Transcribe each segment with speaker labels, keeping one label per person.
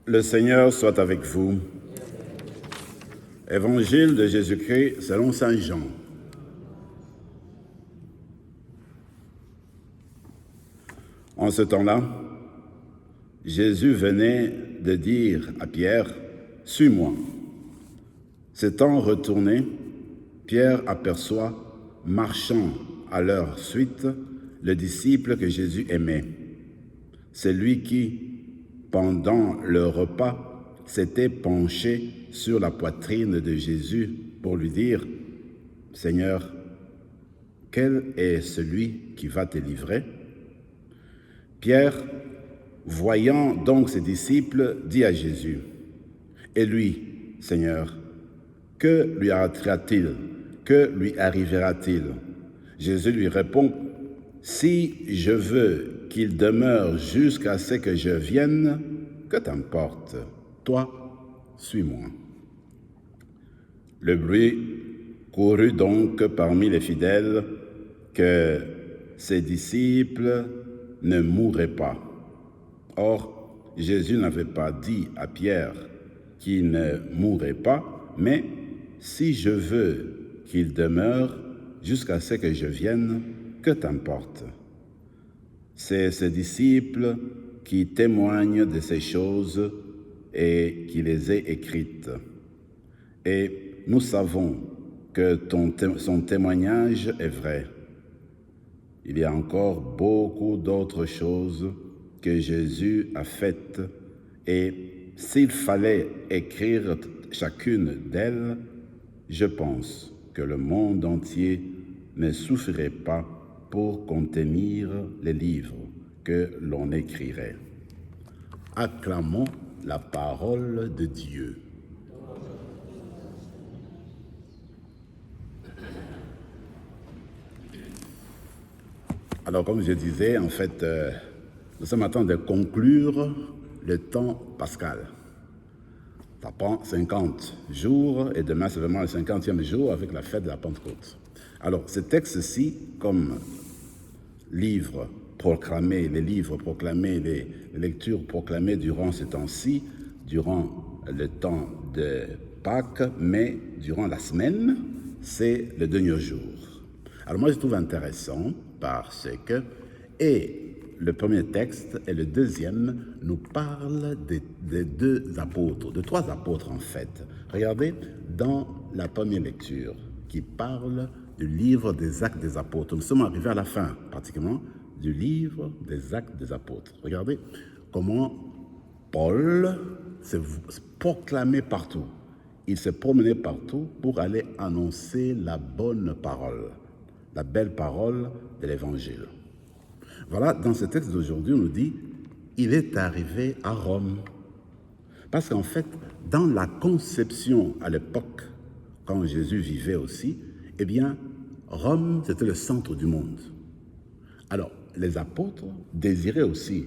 Speaker 1: Le Seigneur soit avec vous. Évangile de Jésus-Christ selon saint Jean. En ce temps-là, Jésus venait de dire à Pierre, « Suis-moi ». S'étant retourné, Pierre aperçoit, marchant à leur suite, le disciple que Jésus aimait. C'est lui qui, pendant le repas, s'était penché sur la poitrine de Jésus pour lui dire, « Seigneur, quel est celui qui va te livrer ?» Pierre, voyant donc ses disciples, dit à Jésus, « Et lui, Seigneur, que lui arrivera-t-il? Que lui arrivera-t-il » Jésus lui répond, « Si je veux qu'il demeure jusqu'à ce que je vienne, que t'importe? Toi, suis-moi. » Le bruit courut donc parmi les fidèles que ses disciples ne mourraient pas. Or, Jésus n'avait pas dit à Pierre qu'il ne mourrait pas, mais « Si je veux qu'il demeure jusqu'à ce que je vienne, que t'importe ?» C'est ce disciple qui témoigne de ces choses et qui les a écrites. Et nous savons que son témoignage est vrai. Il y a encore beaucoup d'autres choses que Jésus a faites, et s'il fallait écrire chacune d'elles, je pense que le monde entier ne suffirait pas pour contenir les livres que l'on écrirait. Acclamons la parole de Dieu. Alors, comme je disais, en fait, nous sommes en train de conclure le temps pascal. Ça prend 50 jours et demain, c'est vraiment le 50e jour avec la fête de la Pentecôte. Alors, ce texte-ci, comme livres proclamés, les lectures proclamées durant ce temps-ci, durant le temps de Pâques, mais durant la semaine, c'est le dernier jour. Alors moi, je trouve intéressant parce que, et le premier texte et le deuxième nous parlent des deux apôtres, de trois apôtres en fait. Regardez dans la première lecture qui parle du livre des Actes des Apôtres. Nous sommes arrivés à la fin, pratiquement, du livre des Actes des Apôtres. Regardez comment Paul s'est proclamé partout. Il s'est promené partout pour aller annoncer la bonne parole, la belle parole de l'Évangile. Voilà, dans ce texte d'aujourd'hui, on nous dit « Il est arrivé à Rome ». Parce qu'en fait, dans la conception à l'époque, quand Jésus vivait aussi, eh bien, Rome, c'était le centre du monde. Alors, les apôtres désiraient aussi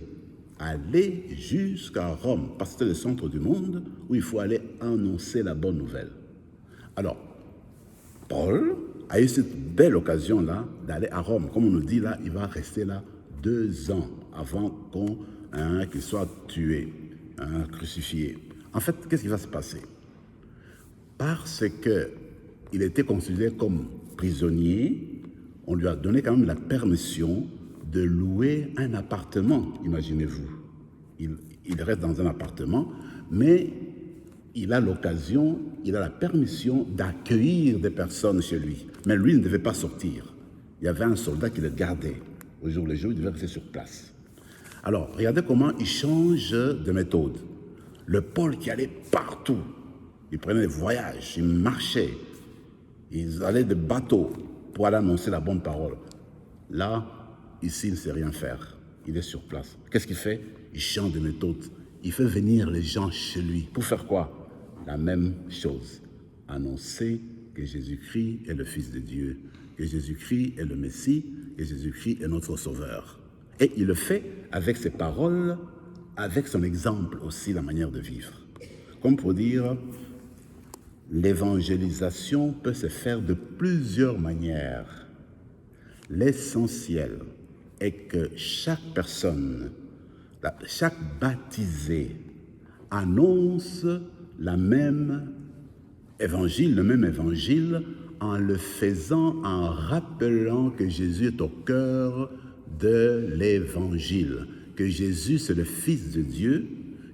Speaker 1: aller jusqu'à Rome, parce que c'était le centre du monde où il faut aller annoncer la bonne nouvelle. Alors, Paul a eu cette belle occasion-là d'aller à Rome. Comme on nous dit là, il va rester là 2 ans avant qu'il soit tué, crucifié. En fait, qu'est-ce qui va se passer? Parce qu'il était considéré comme prisonnier, on lui a donné quand même la permission de louer un appartement, imaginez-vous. Il reste dans un appartement, mais il a l'occasion, il a la permission d'accueillir des personnes chez lui. Mais lui, il ne devait pas sortir. Il y avait un soldat qui le gardait. Au jour le jour, il devait rester sur place. Alors, regardez comment il change de méthode. Le Paul qui allait partout, il prenait des voyages, il marchait, il allait de bateau pour aller annoncer la bonne parole. Là, ici, il ne sait rien faire. Il est sur place. Qu'est-ce qu'il fait? Il change de méthode. Il fait venir les gens chez lui. Pour faire quoi? La même chose. Annoncer que Jésus-Christ est le Fils de Dieu, que Jésus-Christ est le Messie, que Jésus-Christ est notre Sauveur. Et il le fait avec ses paroles, avec son exemple aussi, la manière de vivre. Comme pour dire, l'évangélisation peut se faire de plusieurs manières. L'essentiel est que chaque personne, chaque baptisé annonce le même évangile, en le faisant, en rappelant que Jésus est au cœur de l'évangile, que Jésus c'est le Fils de Dieu,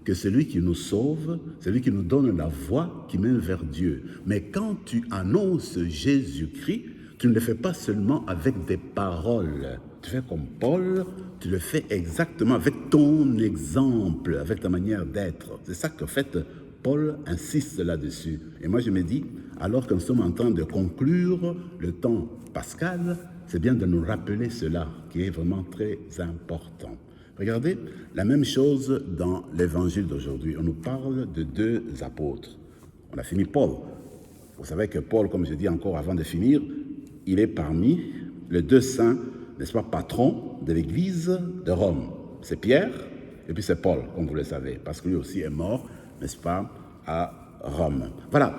Speaker 1: que c'est lui qui nous sauve, c'est lui qui nous donne la voie qui mène vers Dieu. Mais quand tu annonces Jésus-Christ, tu ne le fais pas seulement avec des paroles. Tu fais comme Paul, tu le fais exactement avec ton exemple, avec ta manière d'être. C'est ça qu'en fait, Paul insiste là-dessus. Et moi, je me dis, alors que nous sommes en train de conclure le temps pascal, c'est bien de nous rappeler cela, qui est vraiment très important. Regardez, la même chose dans l'évangile d'aujourd'hui. On nous parle de deux apôtres. On a fini Paul. Vous savez que Paul, comme je dis encore avant de finir, il est parmi les deux saints, n'est-ce pas, patrons de l'église de Rome. C'est Pierre et puis c'est Paul, comme vous le savez, parce que lui aussi est mort, n'est-ce pas, à Rome. Voilà.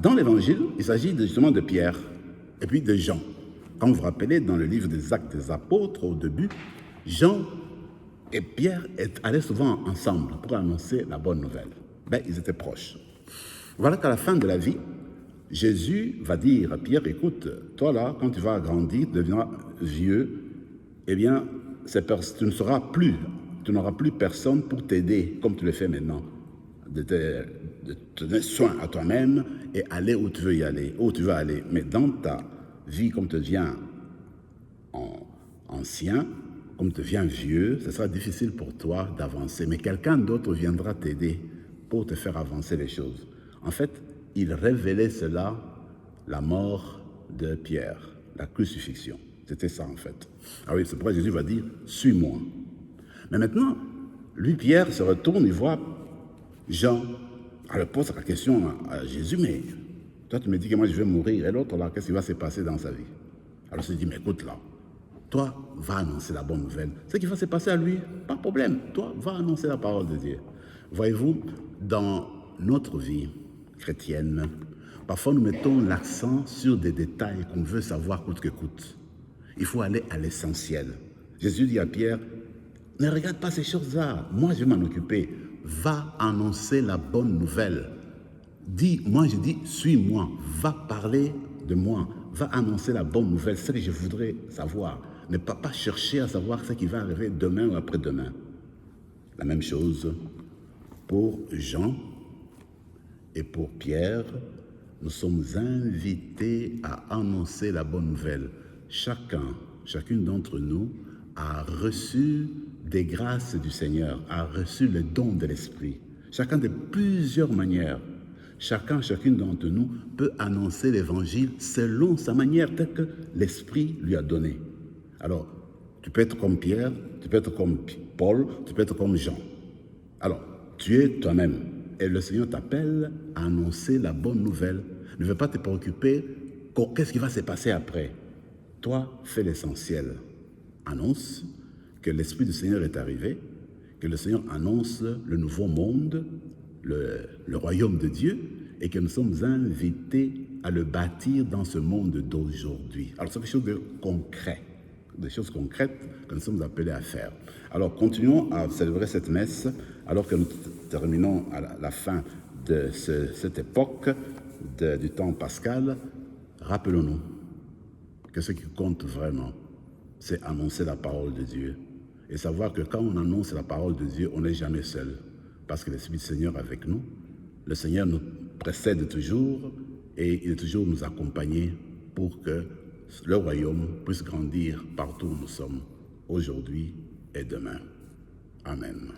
Speaker 1: Dans l'évangile, il s'agit justement de Pierre et puis de Jean. Quand vous vous rappelez, dans le livre des Actes des Apôtres, au début, Jean et Pierre allaient souvent ensemble pour annoncer la bonne nouvelle. Ils étaient proches. Voilà qu'à la fin de la vie, Jésus va dire à Pierre, écoute, toi là, quand tu vas grandir, tu deviendras vieux, eh bien, tu n'auras plus personne pour t'aider, comme tu le fais maintenant, de te donner soin à toi-même et aller où tu veux aller. Mais dans ta vie, comme tu deviens ancien, comme tu deviens vieux, ce sera difficile pour toi d'avancer. Mais quelqu'un d'autre viendra t'aider pour te faire avancer les choses. En fait, il révélait cela, la mort de Pierre, la crucifixion. C'était ça en fait. Ah oui, c'est pourquoi Jésus va dire, suis-moi. Mais maintenant, lui, Pierre, se retourne, il voit Jean. Alors, il pose la question à Jésus, mais toi, tu me dis que moi, je vais mourir. Et l'autre, là, qu'est-ce qui va se passer dans sa vie? Alors, il se dit, mais écoute, là, toi, va annoncer la bonne nouvelle. Ce qui va se passer à lui, pas de problème. Toi, va annoncer la parole de Dieu. Voyez-vous, dans notre vie chrétienne, parfois nous mettons l'accent sur des détails qu'on veut savoir coûte que coûte. Il faut aller à l'essentiel. Jésus dit à Pierre, ne regarde pas ces choses-là, moi je vais m'en occuper. Va annoncer la bonne nouvelle. Moi je dis, suis-moi, va parler de moi, va annoncer la bonne nouvelle, c'est ce que je voudrais savoir. Ne pas chercher à savoir ce qui va arriver demain ou après-demain. La même chose pour Jean et pour Pierre, nous sommes invités à annoncer la bonne nouvelle. Chacune d'entre nous a reçu des grâces du Seigneur, a reçu le don de l'Esprit. Chacun de plusieurs manières. Chacune d'entre nous peut annoncer l'Évangile selon sa manière, telle que l'Esprit lui a donné. Alors, tu peux être comme Pierre, tu peux être comme Paul, tu peux être comme Jean. Alors, tu es toi-même. Et le Seigneur t'appelle à annoncer la bonne nouvelle. Ne veux pas te préoccuper, qu'est-ce qui va se passer après? Toi, fais l'essentiel. Annonce que l'Esprit du Seigneur est arrivé, que le Seigneur annonce le nouveau monde, le royaume de Dieu, et que nous sommes invités à le bâtir dans ce monde d'aujourd'hui. Alors, c'est quelque chose de concret, des choses concrètes que nous sommes appelés à faire. Alors, continuons à célébrer cette messe, alors que nous terminons à la fin de cette époque du temps pascal. Rappelons-nous que ce qui compte vraiment, c'est annoncer la parole de Dieu. Et savoir que quand on annonce la parole de Dieu, on n'est jamais seul. Parce que l'Esprit du Seigneur est avec nous. Le Seigneur nous précède toujours et il est toujours nous accompagner pour que le royaume puisse grandir partout où nous sommes, aujourd'hui et demain. Amen.